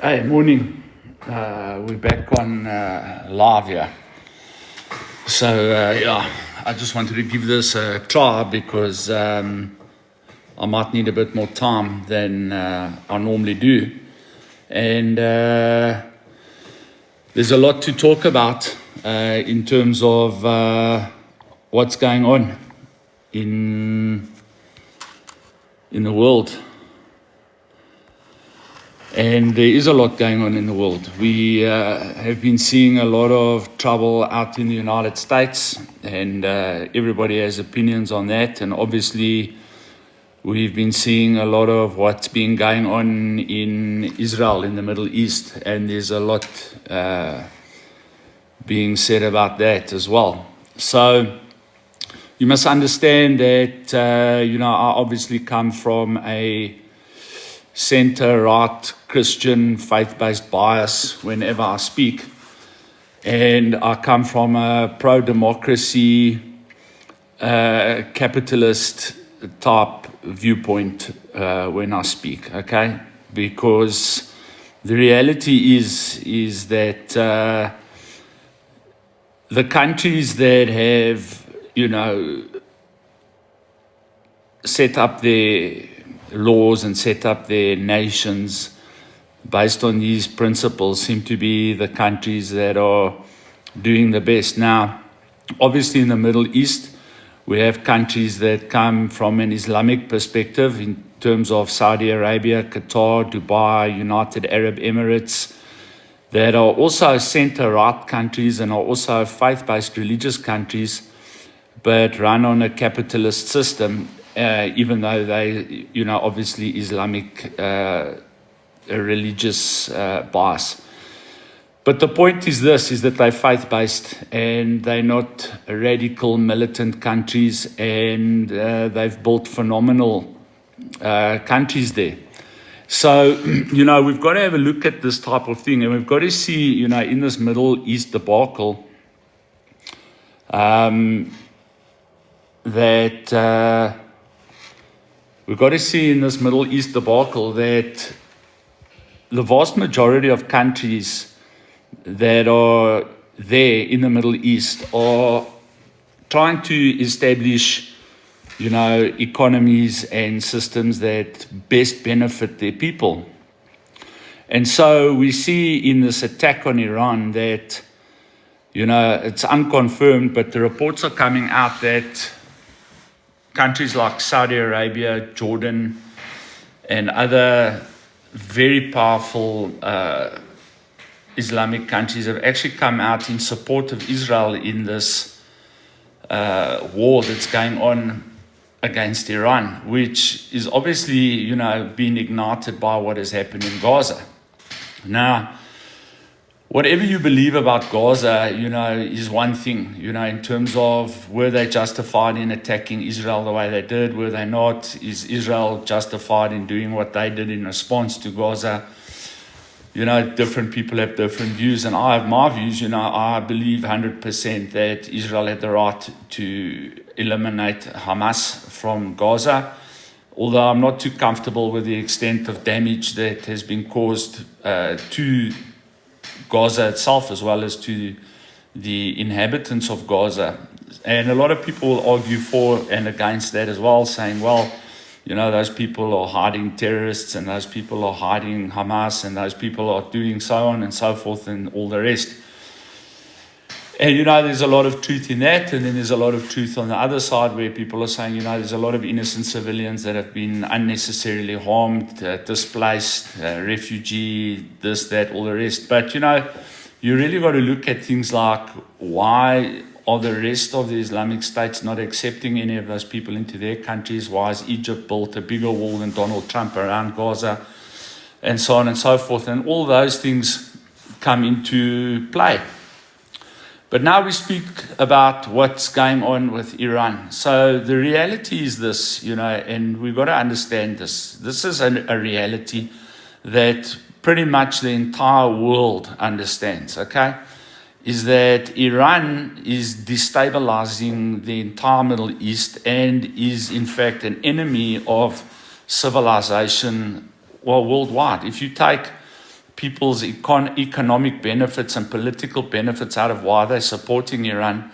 Hey, morning. We're back on live here. So, I just wanted to give this a try because I might need a bit more time than I normally do. And there's a lot to talk about in terms of what's going on in the world. And there is a lot going on in the world. We have been seeing a lot of trouble out in the United States, and everybody has opinions on that. And obviously, we've been seeing a lot of what's been going on in Israel, in the Middle East, and there's a lot being said about that as well. So you must understand that, I obviously come from a center-right Christian faith-based bias whenever I speak, and I come from a pro-democracy capitalist type viewpoint when I speak, okay? Because the reality is that the countries that have set up their laws and set up their nations based on these principles seem to be the countries that are doing the best. Now, obviously in the Middle East, we have countries that come from an Islamic perspective in terms of Saudi Arabia, Qatar, Dubai, United Arab Emirates, that are also center-right countries and are also faith-based religious countries, but run on a capitalist system. Even though they, obviously Islamic religious bias. But the point is this, is that they're faith-based and they're not radical militant countries, and they've built phenomenal countries there. So, we've got to have a look at this type of thing, and we've got to see, in this Middle East debacle, that we've got to see in this Middle East debacle that the vast majority of countries that are there in the Middle East are trying to establish, economies and systems that best benefit their people. And so we see in this attack on Iran that, it's unconfirmed, but the reports are coming out that countries like Saudi Arabia, Jordan, and other very powerful Islamic countries have actually come out in support of Israel in this war that's going on against Iran, which is obviously, being ignited by what has happened in Gaza. Now, whatever you believe about Gaza, is one thing, in terms of were they justified in attacking Israel the way they did? Were they not? Is Israel justified in doing what they did in response to Gaza? Different people have different views, and I have my views. I believe 100% that Israel had the right to eliminate Hamas from Gaza, although I'm not too comfortable with the extent of damage that has been caused to Gaza itself, as well as to the inhabitants of Gaza. And a lot of people will argue for and against that as well, saying, well, those people are hiding terrorists, and those people are hiding Hamas, and those people are doing so on and so forth and all the rest. And, there's a lot of truth in that, and then there's a lot of truth on the other side where people are saying, there's a lot of innocent civilians that have been unnecessarily harmed, displaced, refugee, this, that, all the rest. But, you really got to look at things like, why are the rest of the Islamic states not accepting any of those people into their countries? Why has Egypt built a bigger wall than Donald Trump around Gaza? And so on and so forth. And all those things come into play. But now we speak about what's going on with Iran. So the reality is this, and we've got to understand this. This is a reality that pretty much the entire world understands, okay? Is that Iran is destabilizing the entire Middle East and is in fact an enemy of civilization, worldwide. If you take people's economic benefits and political benefits out of why they're supporting Iran.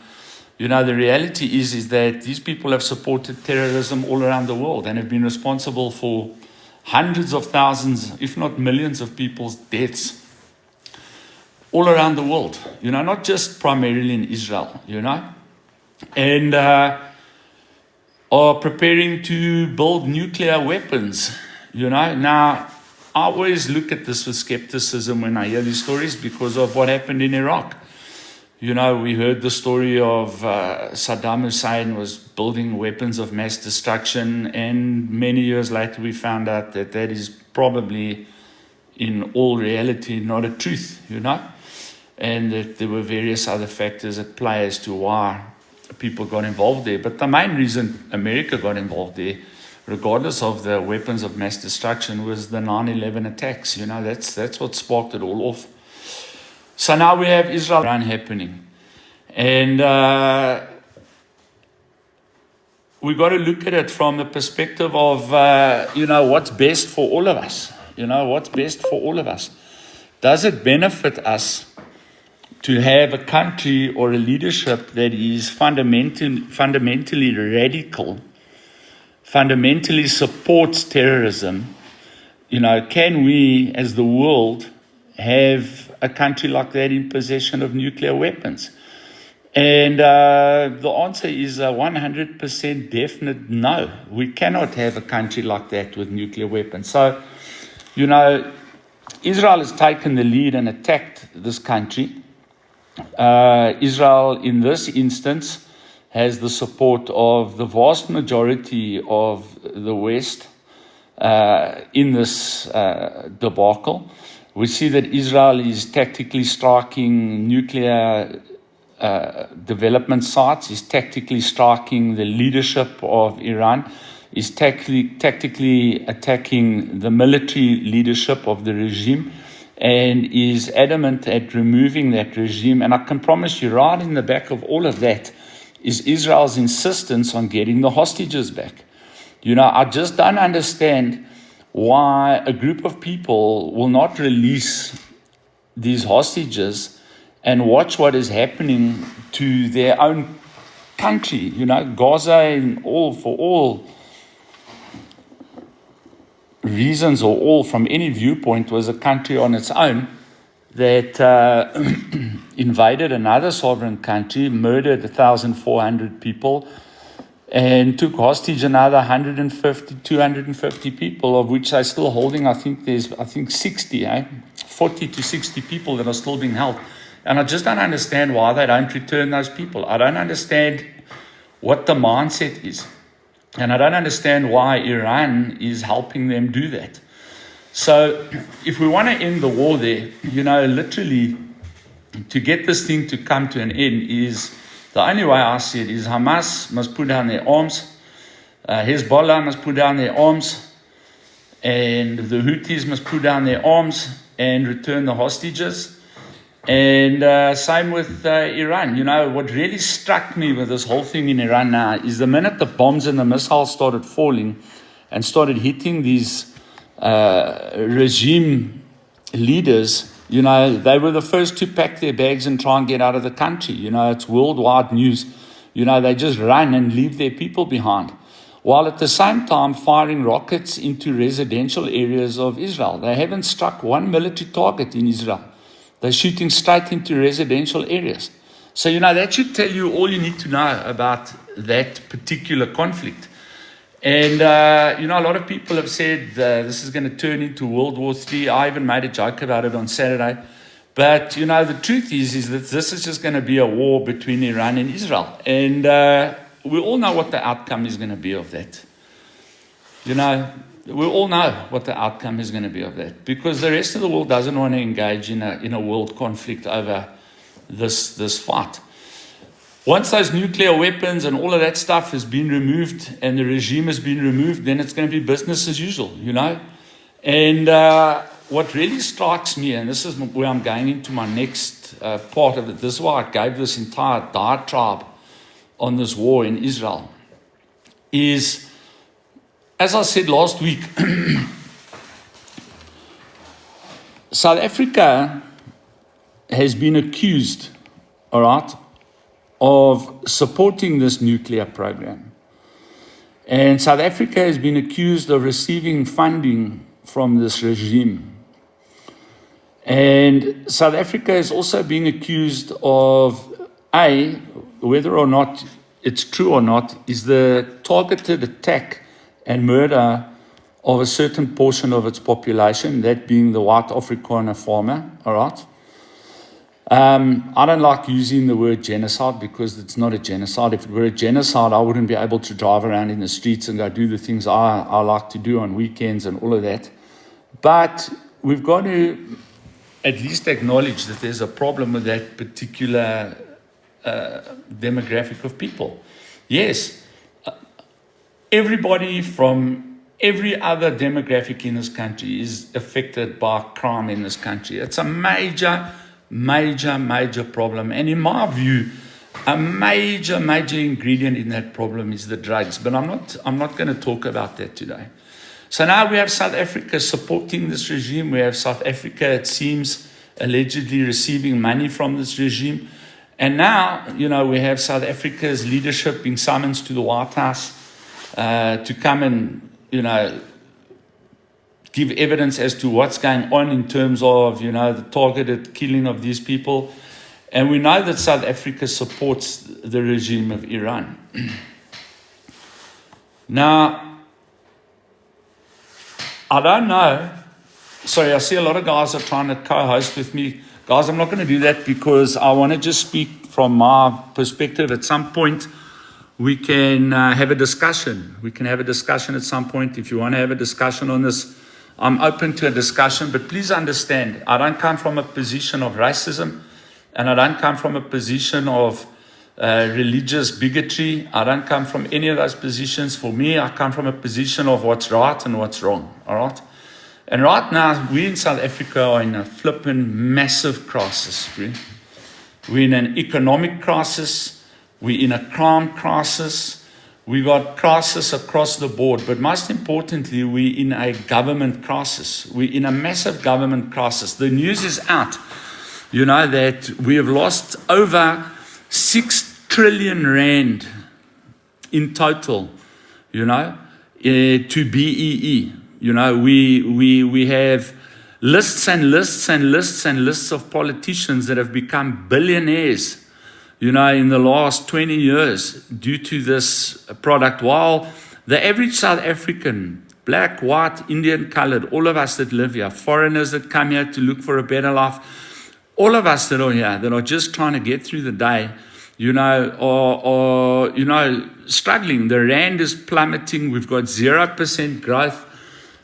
The reality is that these people have supported terrorism all around the world and have been responsible for hundreds of thousands, if not millions of people's deaths all around the world, not just primarily in Israel, and are preparing to build nuclear weapons, Now, I always look at this with skepticism when I hear these stories because of what happened in Iraq. We heard the story of Saddam Hussein was building weapons of mass destruction, and many years later we found out that that is probably, in all reality, not a truth, and that there were various other factors at play as to why people got involved there. But the main reason America got involved there, regardless of the weapons of mass destruction, was the 9/11 attacks. That's what sparked it all off. So now we have Israel happening. And we got to look at it from the perspective of, what's best for all of us. What's best for all of us. Does it benefit us to have a country or a leadership that is fundamentally radical, fundamentally supports terrorism? Can we, as the world, have a country like that in possession of nuclear weapons? And the answer is a 100% definite no. We cannot have a country like that with nuclear weapons. So, Israel has taken the lead and attacked this country. Israel, in this instance, has the support of the vast majority of the West in this debacle. We see that Israel is tactically striking nuclear development sites, is tactically striking the leadership of Iran, is tactically attacking the military leadership of the regime, and is adamant at removing that regime. And I can promise you, right in the back of all of that is Israel's insistence on getting the hostages back. I just don't understand why a group of people will not release these hostages and watch what is happening to their own country. Gaza, and for all reasons or all from any viewpoint, was a country on its own that invaded another sovereign country, murdered 1,400 people, and took hostage another 150, 250 people, of which they're still holding. I think there's 60, 40 to 60 people that are still being held. And I just don't understand why they don't return those people. I don't understand what the mindset is. And I don't understand why Iran is helping them do that. So if we want to end the war there, literally to get this thing to come to an end is, the only way I see it is Hamas must put down their arms, Hezbollah must put down their arms, and the Houthis must put down their arms and return the hostages. And same with Iran. What really struck me with this whole thing in Iran now is the minute the bombs and the missiles started falling and started hitting these regime leaders, they were the first to pack their bags and try and get out of the country. It's worldwide news. They just run and leave their people behind, while at the same time firing rockets into residential areas of Israel. They haven't struck one military target in Israel. They're shooting straight into residential areas. So, that should tell you all you need to know about that particular conflict. And, a lot of people have said this is going to turn into World War III. I even made a joke about it on Saturday. But, the truth is that this is just going to be a war between Iran and Israel. And we all know what the outcome is going to be of that. We all know what the outcome is going to be of that, because the rest of the world doesn't want to engage in a world conflict over this fight. Once those nuclear weapons and all of that stuff has been removed and the regime has been removed, then it's going to be business as usual, And what really strikes me, and this is where I'm going into my next part of it, this is why I gave this entire diatribe on this war in Israel, is, as I said last week, South Africa has been accused, all right, of supporting this nuclear program. And South Africa has been accused of receiving funding from this regime. And South Africa is also being accused of, whether or not it's true or not, is the targeted attack and murder of a certain portion of its population, that being the white Afrikaner farmer, all right? I don't like using the word genocide because it's not a genocide. If it were a genocide, I wouldn't be able to drive around in the streets and go do the things I like to do on weekends and all of that. But we've got to at least acknowledge that there's a problem with that particular demographic of people. Yes, everybody from every other demographic in this country is affected by crime in this country. It's a major problem. And in my view, a major ingredient in that problem is the drugs. But I'm not going to talk about that today. So now we have South Africa supporting this regime. We have South Africa, it seems, allegedly receiving money from this regime. And now, we have South Africa's leadership being summoned to the White House to come and, give evidence as to what's going on in terms of, the targeted killing of these people. And we know that South Africa supports the regime of Iran. Now, I don't know. Sorry, I see a lot of guys are trying to co-host with me. Guys, I'm not going to do that because I want to just speak from my perspective. At some point, we can have a discussion. We can have a discussion at some point. If you want to have a discussion on this, I'm open to a discussion. But please understand, I don't come from a position of racism, and I don't come from a position of religious bigotry. I don't come from any of those positions. For me, I come from a position of what's right and what's wrong. All right? And right now, we in South Africa are in a flipping massive crisis. We're in an economic crisis. We're in a crime crisis. We got crisis across the board. But most importantly, we're in a government crisis. We're in a massive government crisis. The news is out, that we have lost over 6 trillion rand in total, to BEE. We have lists and lists and lists and lists of politicians that have become billionaires, in the last 20 years due to this product. While the average South African, black, white, Indian, colored, all of us that live here, foreigners that come here to look for a better life, all of us that are here, that are just trying to get through the day, are struggling. The rand is plummeting. We've got 0% growth.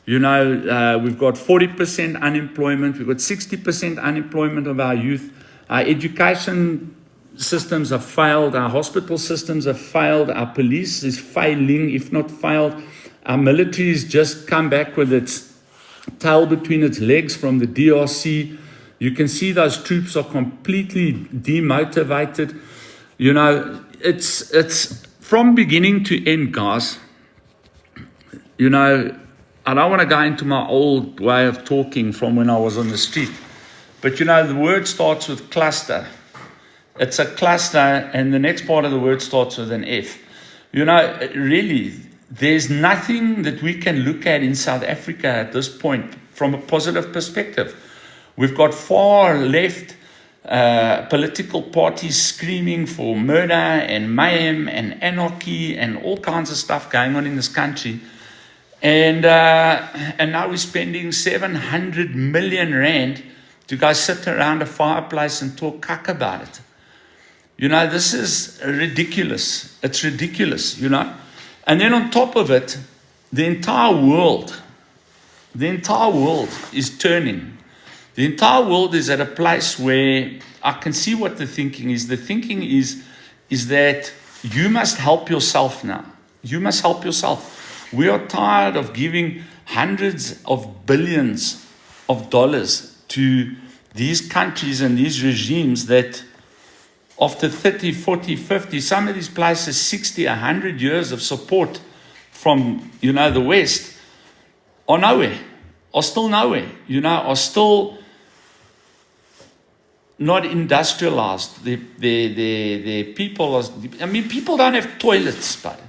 We've got 40% unemployment. We've got 60% unemployment of our youth. Our education systems have failed. Our hospital systems have failed. Our police is failing, if not failed. Our military has just come back with its tail between its legs from the DRC. You can see those troops are completely demotivated. It's from beginning to end, guys. I don't want to go into my old way of talking from when I was on the street. But the word starts with cluster. It's a cluster, and the next part of the word starts with an F. Really, there's nothing that we can look at in South Africa at this point from a positive perspective. We've got far left political parties screaming for murder and mayhem and anarchy and all kinds of stuff going on in this country. And now we're spending 700 million rand to go sit around a fireplace and talk cuck about it. This is ridiculous. It's ridiculous, And then on top of it, the entire world is turning. The entire world is at a place where I can see what the thinking is. The thinking is that you must help yourself now. You must help yourself. We are tired of giving hundreds of billions of dollars to these countries and these regimes that after 30, 40, 50, some of these places, 60, 100 years of support from, the West are nowhere, are still nowhere, are still not industrialized. The people are, I mean, people don't have toilets, but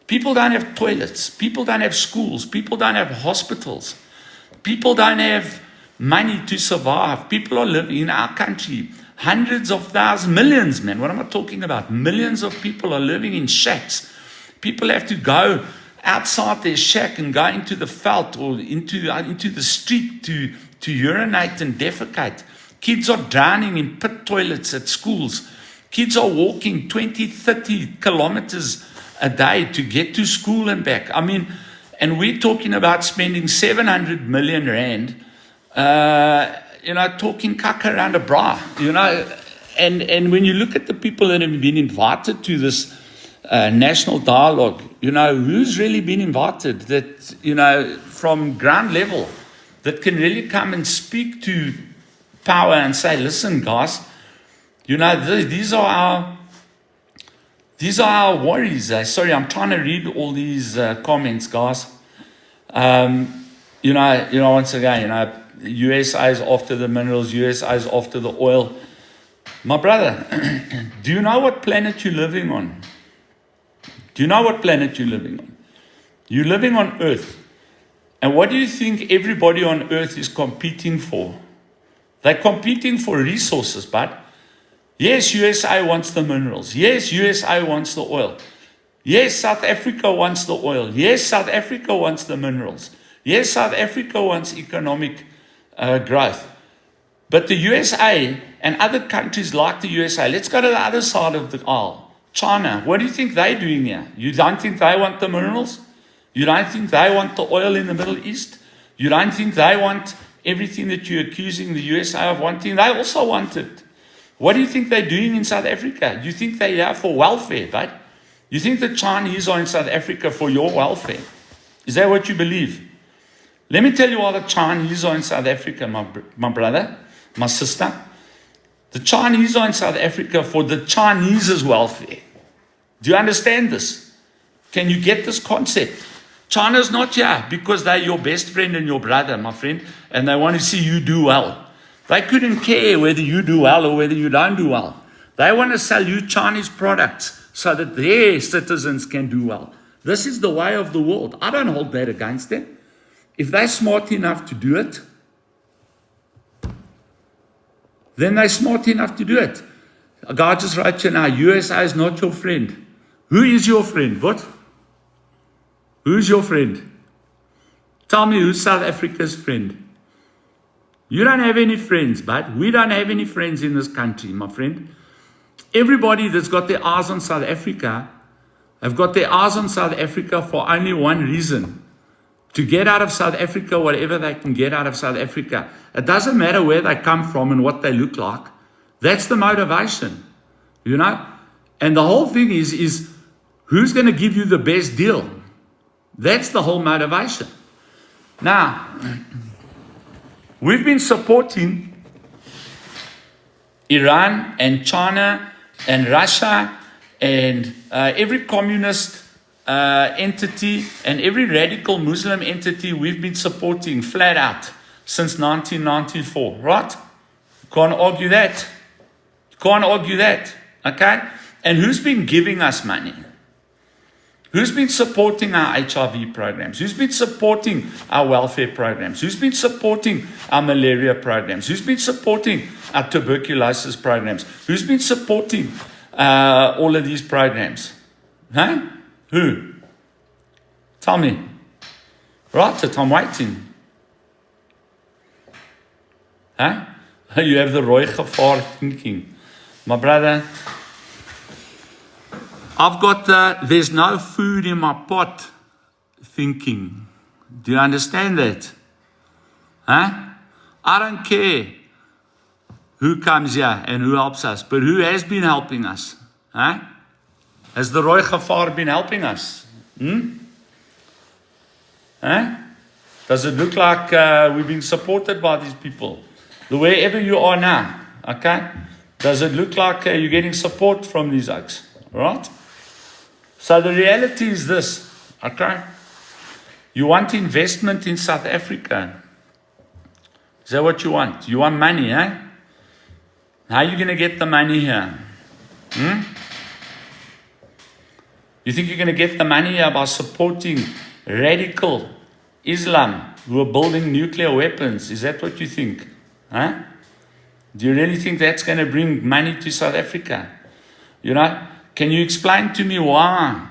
people don't have toilets. People don't have schools. People don't have hospitals. People don't have money to survive. People are living in our country. Hundreds of thousands, millions, man. What am I talking about? Millions of people are living in shacks. People have to go outside their shack and go into the veld or into the street to urinate and defecate. Kids are drowning in pit toilets at schools. Kids are walking 20, 30 kilometers a day to get to school and back. I mean, and we're talking about spending 700 million rand, talking caca around a bra, and when you look at the people that have been invited to this national dialogue, who's really been invited that, from ground level, that can really come and speak to power and say, listen, guys, these are our worries. Sorry, I'm trying to read all these comments, guys. Once again, USA is after the minerals, USA is after the oil. My brother, do you know what planet you're living on? Do you know what planet you're living on? You're living on Earth. And what do you think everybody on Earth is competing for? They're competing for resources, but yes, USA wants the minerals. Yes, USA wants the oil. Yes, South Africa wants the oil. Yes, South Africa wants the minerals. Yes, South Africa wants economic growth. But the USA and other countries like the USA, let's go to the other side of the aisle. China, what do you think they're doing here? You don't think they want the minerals? You don't think they want the oil in the Middle East? You don't think they want everything that you're accusing the USA of wanting? They also want it. What do you think they're doing in South Africa? You think they're here for welfare, right? You think the Chinese are in South Africa for your welfare? Is that what you believe? Let me tell you why the Chinese are in South Africa, my brother, my sister. The Chinese are in South Africa for the Chinese's welfare. Do you understand this? Can you get this concept? China's not here because they're your best friend and your brother, my friend, and they want to see you do well. They couldn't care whether you do well or whether you don't do well. They want to sell you Chinese products so that their citizens can do well. This is the way of the world. I don't hold that against them. If they're smart enough to do it, then they're smart enough to do it. A guy just wrote you now, USA is not your friend. Who is your friend? What? Who's your friend? Tell me who's South Africa's friend. You don't have any friends, but we don't have any friends in this country, my friend. Everybody that's got their eyes on South Africa have got their eyes on South Africa for only one reason. To get out of South Africa whatever they can get out of South Africa. It doesn't matter where they come from and what they look like. That's the motivation, And the whole thing is who's going to give you the best deal? That's the whole motivation. Now, we've been supporting Iran and China and Russia and every communist entity and every radical Muslim entity we've been supporting flat out since 1994, right? You can't argue that. You can't argue that, okay? And who's been giving us money? Who's been supporting our HIV programs? Who's been supporting our welfare programs? Who's been supporting our malaria programs? Who's been supporting our tuberculosis programs? Who's been supporting all of these programs? Huh? Who? Tell me. Right it, I'm waiting. Huh? You have the Roy Gevaar thinking. My brother, I've got there's no food in my pot thinking. Do you understand that? Huh? I don't care who comes here and who helps us, but who has been helping us? Huh? Has the Roy Gevaar been helping us? Huh? Does it look like we're being supported by these people? Wherever you are now, okay? Does it look like you're getting support from these oaks? Right? So the reality is this, okay? You want investment in South Africa. Is that what you want? You want money, eh? How are you going to get the money here? You think you're going to get the money here by supporting radical Islam who are building nuclear weapons? Is that what you think? Huh? Do you really think that's going to bring money to South Africa? Can you explain to me why?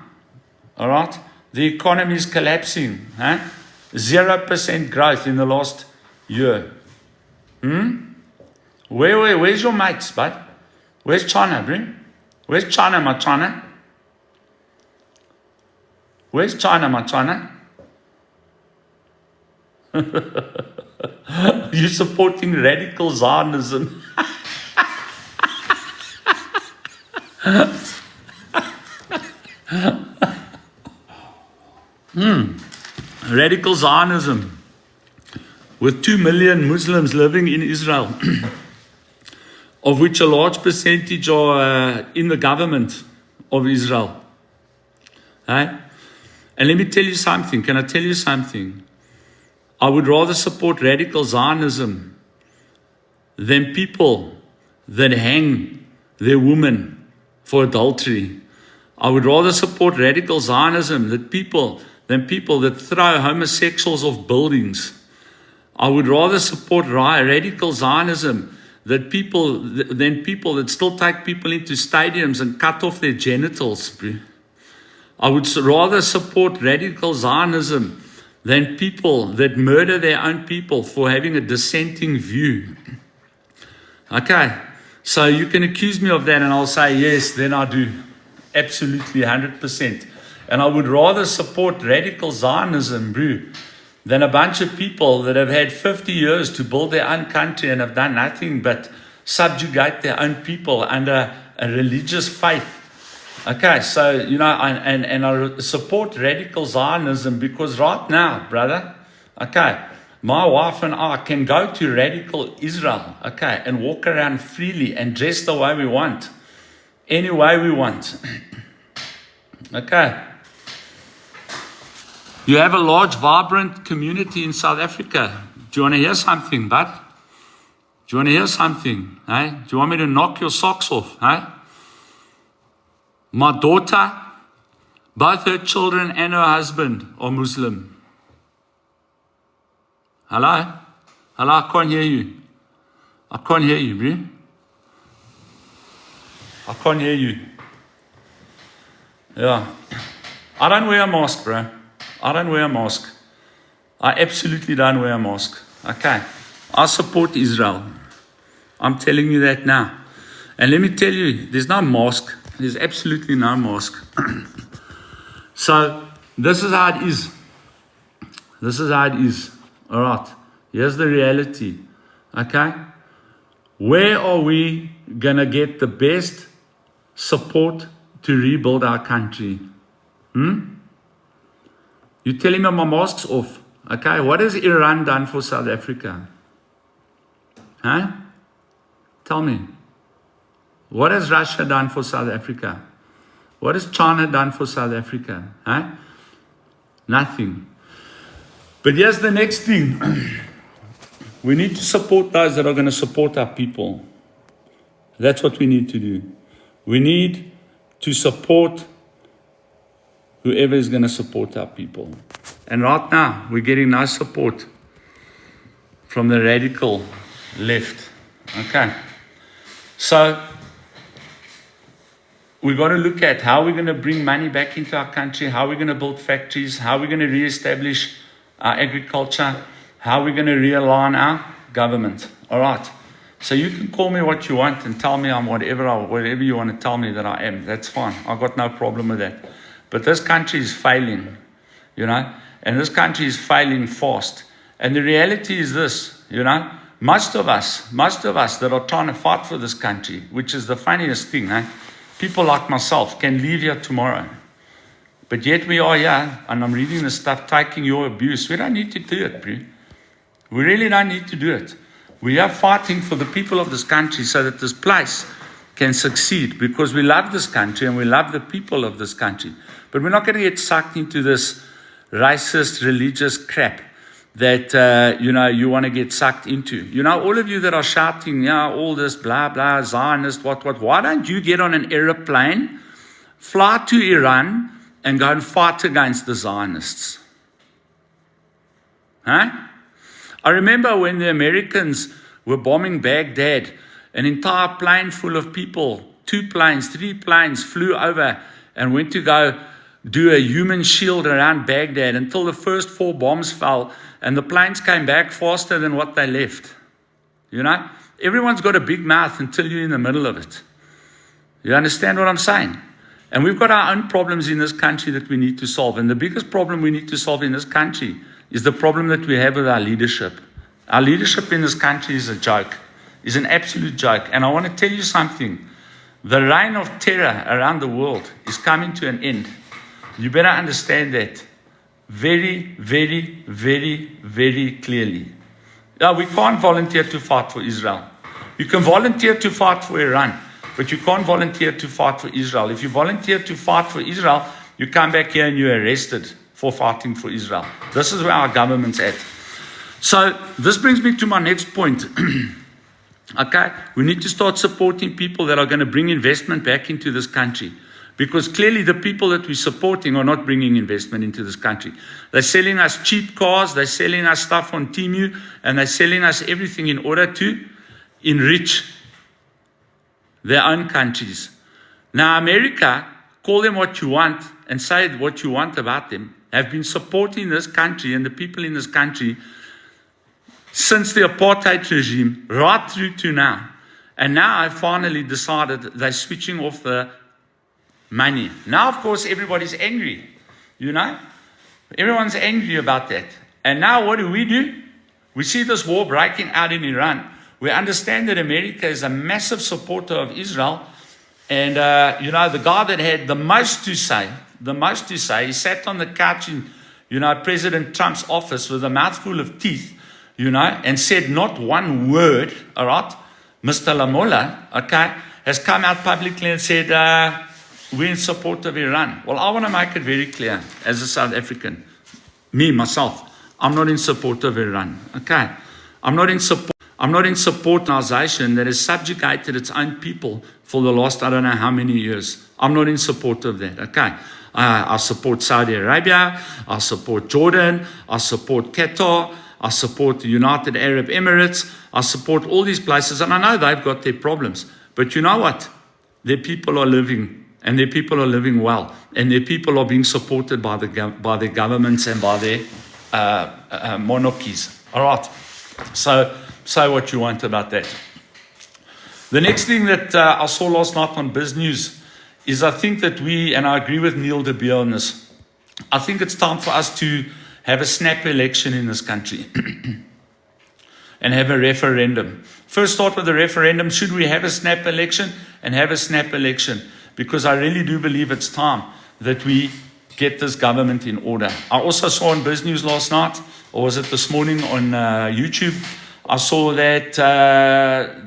All right? The economy is collapsing. Huh? 0% growth in the last year. Where's your mates, bud? Where's China, bro? Where's China, my China? Where's China, my China? You're supporting radical Zionism. Radical Zionism. With 2 million Muslims living in Israel, of which a large percentage are in the government of Israel. Right? And let me tell you something. Can I tell you something? I would rather support radical Zionism than people that hang their women for adultery. I would rather support radical Zionism than people that throw homosexuals off buildings. I would rather support radical Zionism than people that still take people into stadiums and cut off their genitals. Bro. I would rather support radical Zionism than people that murder their own people for having a dissenting view. Okay, so you can accuse me of that and I'll say, yes, then I do. Absolutely, 100%. And I would rather support radical Zionism, bro, than a bunch of people that have had 50 years to build their own country and have done nothing but subjugate their own people under a religious faith. Okay, so, and I support radical Zionism because right now, brother, okay, my wife and I can go to radical Israel, okay, and walk around freely and dress the way we want, any way we want. Okay. You have a large, vibrant community in South Africa. Do you want to hear something, bud? Do you want to hear something? Hey? Do you want me to knock your socks off? Hey? My daughter, both her children and her husband are Muslim. Hello? Hello, I can't hear you. I can't hear you, bro. I can't hear you. Yeah. I don't wear a mask, bro. I don't wear a mask. I absolutely don't wear a mask. Okay. I support Israel. I'm telling you that now. And let me tell you, there's no mask. There's absolutely no mask. So, this is how it is. This is how it is. All right. Here's the reality. Okay. Where are we going to get the best support to rebuild our country? You're telling me my mask's off. Okay. What has Iran done for South Africa? Huh? Tell me. What has Russia done for South Africa? What has China done for South Africa? Huh? Nothing. But here's the next thing. We need to support those that are going to support our people. That's what we need to do. We need to support whoever is going to support our people. And right now, we're getting no support from the radical left. Okay. So, we've got to look at how we're going to bring money back into our country, how we're going to build factories, how we're going to reestablish our agriculture, how we're going to realign our government. All right. So you can call me what you want and tell me I'm whatever you want to tell me that I am. That's fine. I've got no problem with that. But this country is failing, and this country is failing fast. And the reality is this, most of us that are trying to fight for this country, which is the funniest thing, people like myself can leave here tomorrow. But yet we are here, and I'm reading this stuff, taking your abuse. We don't need to do it, bro. We really don't need to do it. We are fighting for the people of this country so that this place can succeed, because we love this country and we love the people of this country. But we're not going to get sucked into this racist, religious crap that, you want to get sucked into. All of you that are shouting, yeah, all this blah, blah, Zionist, what, why don't you get on an aeroplane, fly to Iran, and go and fight against the Zionists? Huh? I remember when the Americans were bombing Baghdad, an entire plane full of people, 2 planes, 3 planes flew over and went to go do a human shield around Baghdad until the first 4 bombs fell, and the planes came back faster than what they left. Everyone's got a big mouth until you're in the middle of it. You understand what I'm saying? And we've got our own problems in this country that we need to solve. And the biggest problem we need to solve in this country is the problem that we have with our leadership. Our leadership in this country is a joke, is an absolute joke. And I want to tell you something. The reign of terror around the world is coming to an end. You better understand that very, very, very, very clearly. We can't volunteer to fight for Israel. You can volunteer to fight for Iran, but you can't volunteer to fight for Israel. If you volunteer to fight for Israel, you come back here and you're arrested for fighting for Israel. This is where our government's at. So this brings me to my next point. Okay, we need to start supporting people that are going to bring investment back into this country. Because clearly the people that we're supporting are not bringing investment into this country. They're selling us cheap cars, they're selling us stuff on Temu, and they're selling us everything in order to enrich their own countries. Now America, call them what you want and say what you want about them, have been supporting this country and the people in this country since the apartheid regime right through to now. And now I finally decided they're switching off the money. Now, of course, everybody's angry. Everyone's angry about that. And now what do? We see this war breaking out in Iran. We understand that America is a massive supporter of Israel. And, the guy that had the most to say, he sat on the couch in, President Trump's office with a mouthful of teeth, and said not one word, all right? Mr. Lamola, okay, has come out publicly and said, we're in support of Iran. Well, I want to make it very clear as a South African, myself, I'm not in support of Iran, okay? I'm not in support of an organization that has subjugated its own people for the last, I don't know how many years. I'm not in support of that, okay? I support Saudi Arabia, I support Jordan, I support Qatar, I support the United Arab Emirates, I support all these places, and I know they've got their problems. But you know what? Their people are living, and their people are living well, and their people are being supported by their governments and by their monarchies. All right? So say what you want about that. The next thing that I saw last night on Biz News is I think that and I agree with Neil de Beer on this, I think it's time for us to have a snap election in this country and have a referendum. First start with the referendum. Should we have a snap election? And have a snap election. Because I really do believe it's time that we get this government in order. I also saw on Biz News last night, or was it this morning on YouTube, I saw that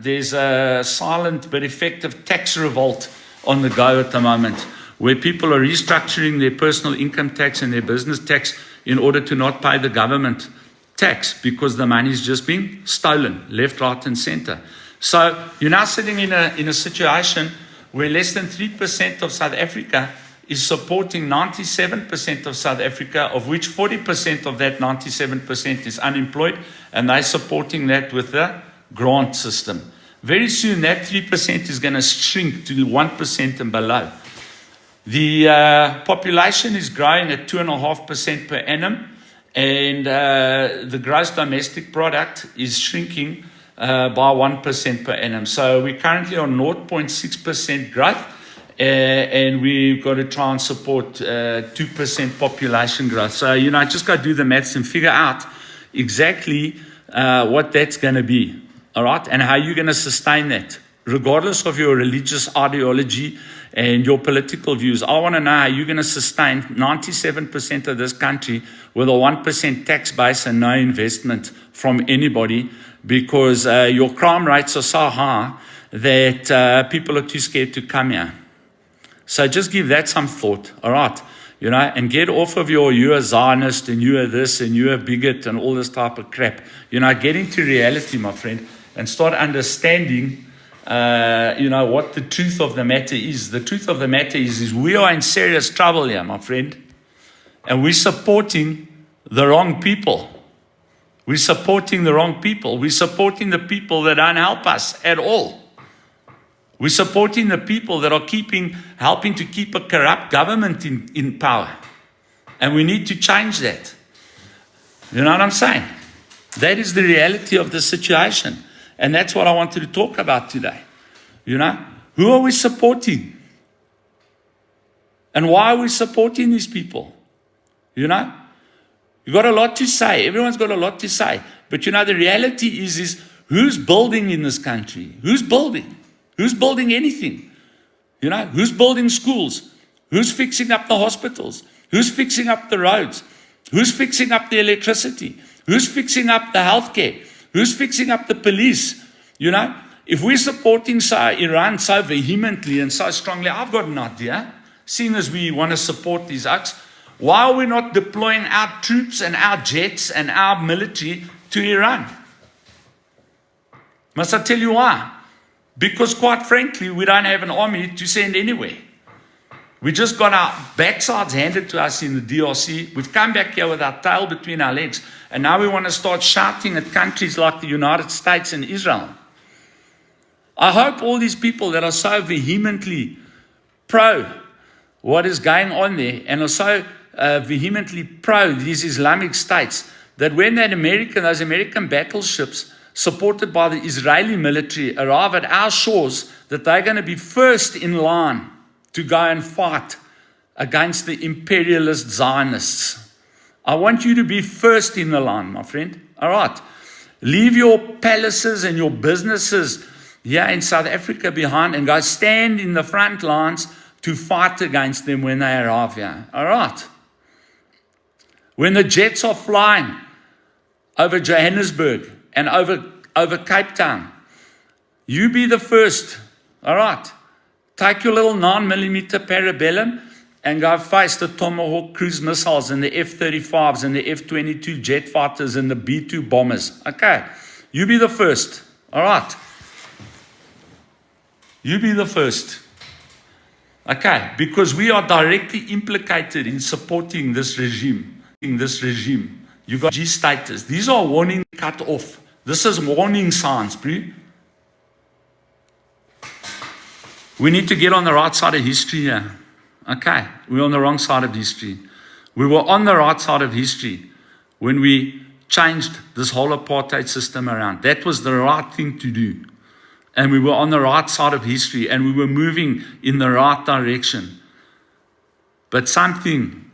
there's a silent but effective tax revolt on the go at the moment, where people are restructuring their personal income tax and their business tax in order to not pay the government tax because the money is just being stolen left, right, and center. So you're now sitting in a situation where less than 3% of South Africa is supporting 97% of South Africa, of which 40% of that 97% is unemployed, and they're supporting that with the grant system. Very soon, that 3% is going to shrink to 1% and below. The population is growing at 2.5% per annum, and the gross domestic product is shrinking by 1% per annum. So we're currently on 0.6% growth, and we've got to try and support 2% population growth. So, just go do the maths and figure out exactly what that's going to be, all right, and how you're going to sustain that, regardless of your religious ideology and your political views. I want to know how you're going to sustain 97% of this country with a 1% tax base and no investment from anybody, because your crime rates are so high that people are too scared to come here. So just give that some thought, all right? and get off of you're a Zionist and you're this and you're a bigot and all this type of crap. Get into reality, my friend, and start understanding, what the truth of the matter is. The truth of the matter is we are in serious trouble here, my friend, and we're supporting the wrong people. We're supporting the wrong people. We're supporting the people that don't help us at all. We're supporting the people that are helping to keep a corrupt government in power. And we need to change that. You know what I'm saying? That is the reality of the situation. And that's what I wanted to talk about today. Who are we supporting? And why are we supporting these people? You've got a lot to say. Everyone's got a lot to say. But the reality is who's building in this country? Who's building? Who's building anything? Who's building schools? Who's fixing up the hospitals? Who's fixing up the roads? Who's fixing up the electricity? Who's fixing up the healthcare? Who's fixing up the police? If we're supporting Iran so vehemently and so strongly, I've got an idea. Seeing as we want to support these acts, why are we not deploying our troops and our jets and our military to Iran? Must I tell you why? Because quite frankly, we don't have an army to send anywhere. We just got our backsides handed to us in the DRC. We've come back here with our tail between our legs. And now we want to start shouting at countries like the United States and Israel. I hope all these people that are so vehemently pro what is going on there and are so vehemently pro these Islamic states, that when those American battleships supported by the Israeli military arrive at our shores, that they're going to be first in line to go and fight against the imperialist Zionists. I want you to be first in the line, my friend. All right. Leave your palaces and your businesses here in South Africa behind and go stand in the front lines to fight against them when they arrive here. All right. When the jets are flying over Johannesburg and over Cape Town, you be the first. All right. Take your little 9mm Parabellum and go face the Tomahawk cruise missiles and the F-35s and the F-22 jet fighters and the B-2 bombers. Okay. You be the first. All right. You be the first. Okay. Because we are directly implicated in supporting this regime. You got G status. These are warning cut off. This is warning signs, bro. We need to get on the right side of history here. Okay, we're on the wrong side of history. We were on the right side of history when we changed this whole apartheid system around. That was the right thing to do. And we were on the right side of history and we were moving in the right direction. But something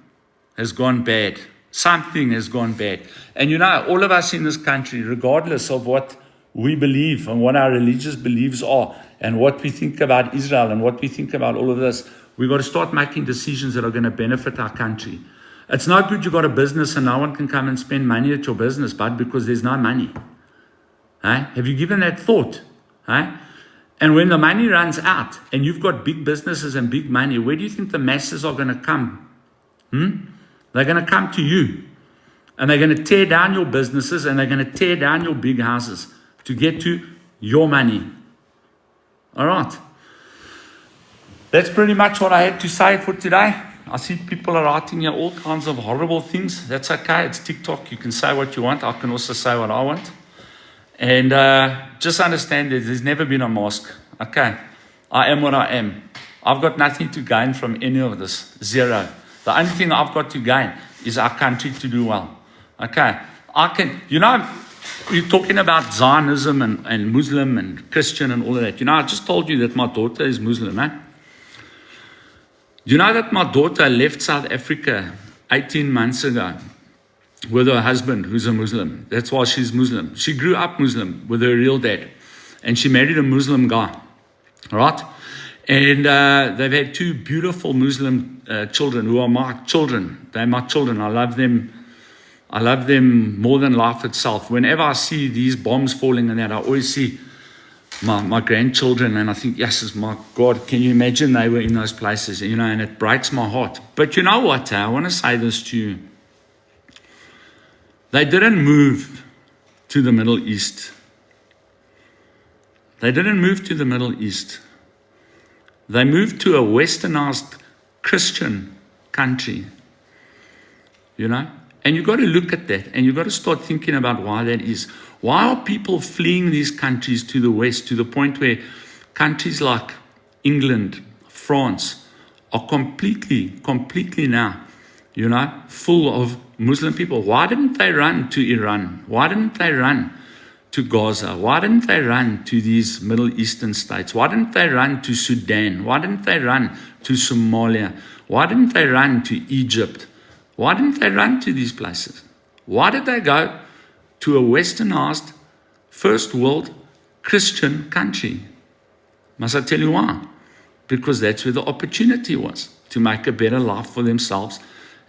has gone bad. Something has gone bad. And all of us in this country, regardless of what we believe and what our religious beliefs are and what we think about Israel and what we think about all of this, we've got to start making decisions that are going to benefit our country. It's not good you got a business and no one can come and spend money at your business, bud, because there's no money. Have you given that thought? And when the money runs out and you've got big businesses and big money, where do you think the masses are going to come? They're going to come to you. And they're going to tear down your businesses and they're going to tear down your big houses to get to your money. All right. That's pretty much what I had to say for today. I see people are writing here all kinds of horrible things. That's okay. It's TikTok. You can say what you want. I can also say what I want. And just understand that there's never been a mask. Okay. I am what I am. I've got nothing to gain from any of this. Zero. The only thing I've got to gain is our country to do well. Okay. You're talking about Zionism and Muslim and Christian and all of that. I just told you that my daughter is Muslim, You know that my daughter left South Africa 18 months ago with her husband who's a Muslim. That's why she's Muslim. She grew up Muslim with her real dad. And she married a Muslim guy. Right? And they've had two beautiful Muslim children who are my children. They're my children. I love them. I love them more than life itself. Whenever I see these bombs falling and that, I always see my grandchildren, and I think, yes, my God, can you imagine they were in those places, and it breaks my heart. But you know what? I want to say this to you. They didn't move to the Middle East. They didn't move to the Middle East. They moved to a westernized Christian country, And you've got to look at that, and you've got to start thinking about why that is. Why are people fleeing these countries to the west, to the point where countries like England, France are completely now, full of Muslim people? Why didn't they run to Iran? Why didn't they run to Gaza? Why didn't they run to these Middle Eastern states? Why didn't they run to Sudan? Why didn't they run to Somalia? Why didn't they run to Egypt? Why didn't they run to these places? Why did they go to a westernized, first world Christian country? Must I tell you why? Because that's where the opportunity was, to make a better life for themselves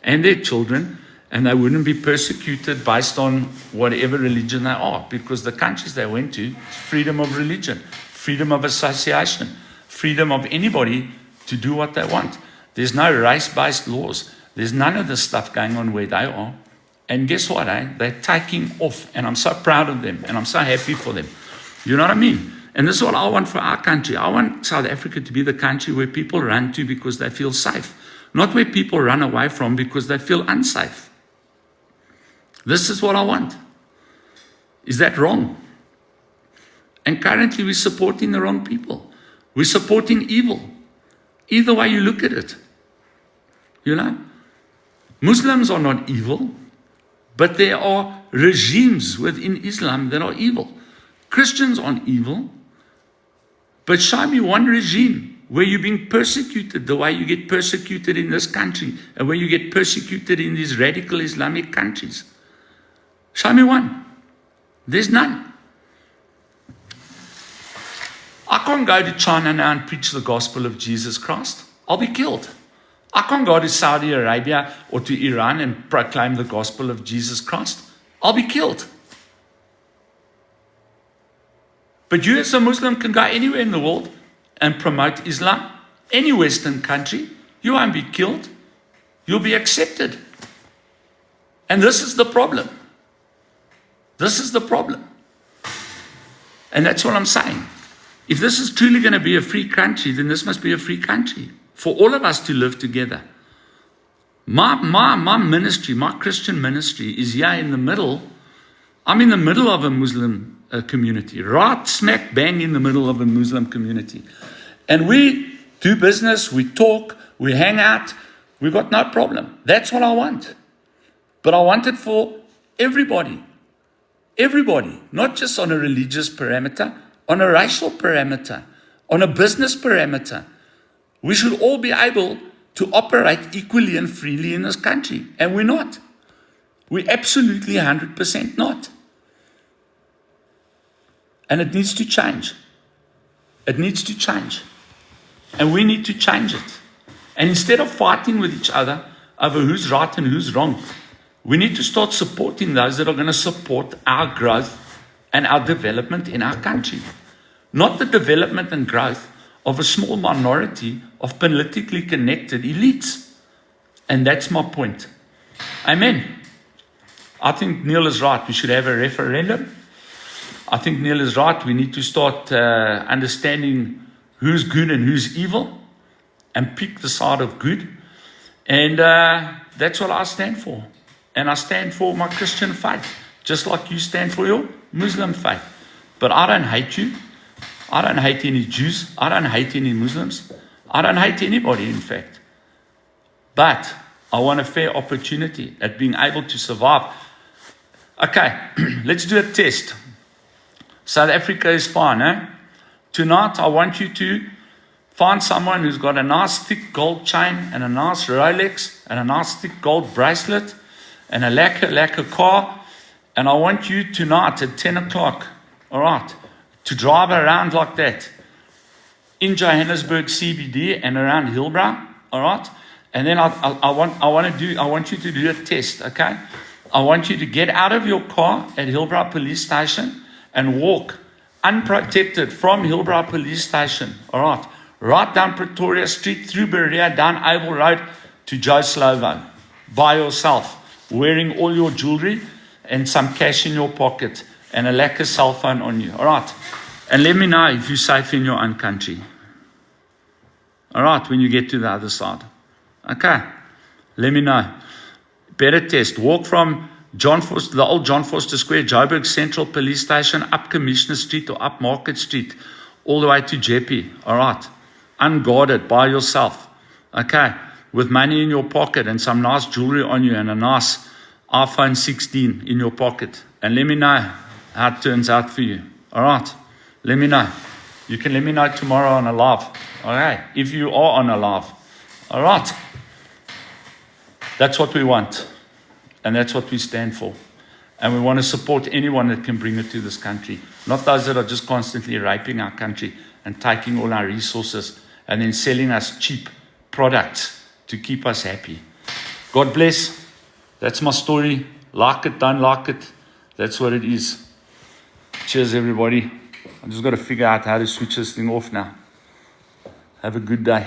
and their children, and they wouldn't be persecuted based on whatever religion they are, because the countries they went to, freedom of religion, freedom of association, freedom of anybody to do what they want. There's no race-based laws. There's none of this stuff going on where they are. And guess what, They're taking off, and I'm so proud of them, and I'm so happy for them. You know what I mean? And this is what I want for our country. I want South Africa to be the country where people run to because they feel safe, not where people run away from because they feel unsafe. This is what I want. Is that wrong? And currently we're supporting the wrong people. We're supporting evil. Either way you look at it. Muslims are not evil, but there are regimes within Islam that are evil. Christians aren't evil, but show me one regime where you're being persecuted the way you get persecuted in this country and where you get persecuted in these radical Islamic countries. Show me one. There's none. I can't go to China now and preach the gospel of Jesus Christ. I'll be killed. I can't go to Saudi Arabia or to Iran and proclaim the gospel of Jesus Christ. I'll be killed. But you as a Muslim can go anywhere in the world and promote Islam, any Western country. You won't be killed. You'll be accepted. And this is the problem. This is the problem. And that's what I'm saying. If this is truly going to be a free country, then this must be a free country for all of us to live together. My ministry, my Christian ministry is here in the middle. I'm in the middle of a Muslim community, right smack bang in the middle of a Muslim community. And we do business, we talk, we hang out, we've got no problem. That's what I want. But I want it for everybody. Everybody, not just on a religious parameter, on a racial parameter, on a business parameter. We should all be able to operate equally and freely in this country. And we're not. We're absolutely 100% not. And it needs to change. It needs to change. And we need to change it. And instead of fighting with each other over who's right and who's wrong, we need to start supporting those that are going to support our growth and our development in our country. Not the development and growth of a small minority of politically connected elites. And that's my point. Amen. I think Neil is right. We should have a referendum. I think Neil is right. We need to start understanding who's good and who's evil and pick the side of good. And that's what I stand for. And I stand for my Christian faith, just like you stand for your Muslim faith. But I don't hate you. I don't hate any Jews. I don't hate any Muslims. I don't hate anybody, in fact. But I want a fair opportunity at being able to survive. Okay, let's do a test. South Africa is fine, eh? Tonight, I want you to find someone who's got a nice thick gold chain and a nice Rolex and a nice thick gold bracelet and a lacquer car. And I want you tonight at 10 o'clock, all right, to drive around like that in Johannesburg CBD and around Hillbrow, all right? And then I want you to do a test, okay? I want you to get out of your car at Hillbrow Police Station and walk unprotected from Hillbrow Police Station, all right down Pretoria Street, through Berea, down Abel Road to Joe Slovo, by yourself, wearing all your jewelry and some cash in your pocket and a lacquer cell phone on you, all right? And let me know if you're safe in your own country, all right, when you get to the other side. Okay, let me know. Better test. Walk from John Foster, the old John Foster Square, Joburg Central Police Station, up Commissioner Street or up Market Street, all the way to Jeppe, all right? Unguarded, by yourself, okay? With money in your pocket and some nice jewelry on you and a nice iPhone 16 in your pocket. And let me know how it turns out for you, all right? Let me know. You can let me know tomorrow on a live, all right? If you are on a live, all right? That's what we want. And that's what we stand for. And we want to support anyone that can bring it to this country. Not those that are just constantly raping our country and taking all our resources and then selling us cheap products to keep us happy. God bless. That's my story. Like it, don't like it. That's what it is. Cheers, everybody. I just got to figure out how to switch this thing off now. Have a good day.